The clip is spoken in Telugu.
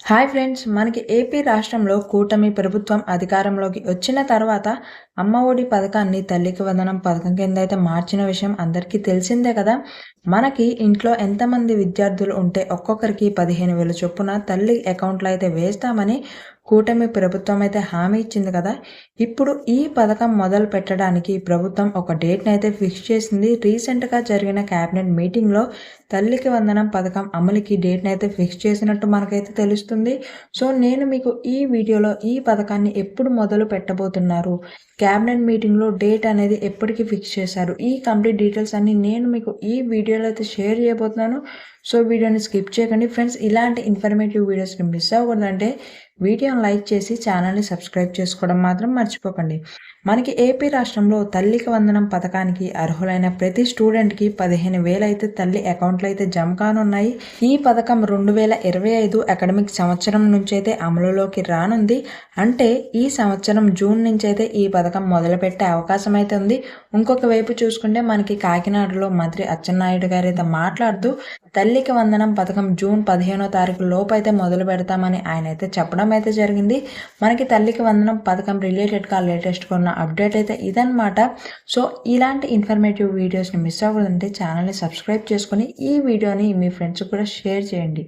Hi friends! మనకి ఏపీ రాష్ట్రంలో కూటమి ప్రభుత్వం అధికారంలోకి వచ్చిన తర్వాత అమ్మ ఒడి పథకాన్ని తల్లికి వందనం పథకం కింద అయితే మార్చిన విషయం అందరికీ తెలిసిందే కదా! మనకి ఇంట్లో ఎంతమంది విద్యార్థులు ఉంటే ఒక్కొక్కరికి 15,000 చొప్పున తల్లి అకౌంట్‌లో అయితే వేస్తామని కూటమి ప్రభుత్వం అయితే హామీ ఇచ్చింది కదా! ఇప్పుడు ఈ పథకం మొదలు పెట్టడానికి ప్రభుత్వం ఒక డేట్‌ని అయితే ఫిక్స్ చేసింది. రీసెంట్‌గా జరిగిన క్యాబినెట్ మీటింగ్‌లో తల్లికి వందనం పథకం అమలుకి డేట్‌ని అయితే ఫిక్స్ చేసినట్టు మనకైతే తెలుస్తుంది. సో, నేను మీకు ఈ వీడియోలో ఈ పథకాన్ని ఎప్పుడు మొదలు పెట్టబోతున్నారు, క్యాబినెట్ మీటింగ్‌లో డేట్ అనేది ఎప్పటికి ఫిక్స్ చేశారు, ఈ కంప్లీట్ డీటెయిల్స్ అన్నీ నేను మీకు ఈ వీడియోలో అయితే షేర్ చేయబోతున్నాను. సో, వీడియోని స్కిప్ చేయకండి ఫ్రెండ్స్. ఇలాంటి ఇన్ఫర్మేటివ్ వీడియోస్‌ని మిస్ అవ్వకూడదంటే వీడియోని లైక్ చేసి ఛానల్‌ని సబ్స్క్రైబ్ చేసుకోవడం మాత్రం మర్చిపోకండి. మనకి ఏపీ రాష్ట్రంలో తల్లికి వందనం పథకానికి అర్హులైన ప్రతి స్టూడెంట్‌కి 15,000 అయితే తల్లి అకౌంట్‌లో అయితే జమ కానున్నాయి. ఈ పథకం 2025 అకాడమిక్ సంవత్సరం నుంచైతే అమలులోకి రానుంది. అంటే ఈ సంవత్సరం జూన్ నుంచైతే ఈ పథకం మొదలుపెట్టే అవకాశం అయితే ఉంది. ఇంకొక వైపు చూసుకుంటే మనకి కాకినాడలో మంత్రి అచ్చెన్నాయుడు గారైతే మాట్లాడుతూ తల్లికి వందనం పథకం జూన్ 15వ తారీఖు లోపు అయితే మొదలు పెడతామని ఆయన అయితే చెప్పడం అయితే జరిగింది. మనకి తల్లికి వందనం పథకం రిలేటెడ్గా లేటెస్ట్గా ఉన్న అప్డేట్ అయితే ఇదన్నమాట. సో, ఇలాంటి ఇన్ఫర్మేటివ్ వీడియోస్ని మిస్ అవ్వదంటే ఛానల్ని సబ్స్క్రైబ్ చేసుకొని ఈ వీడియోని మీ ఫ్రెండ్స్కి కూడా షేర్ చేయండి.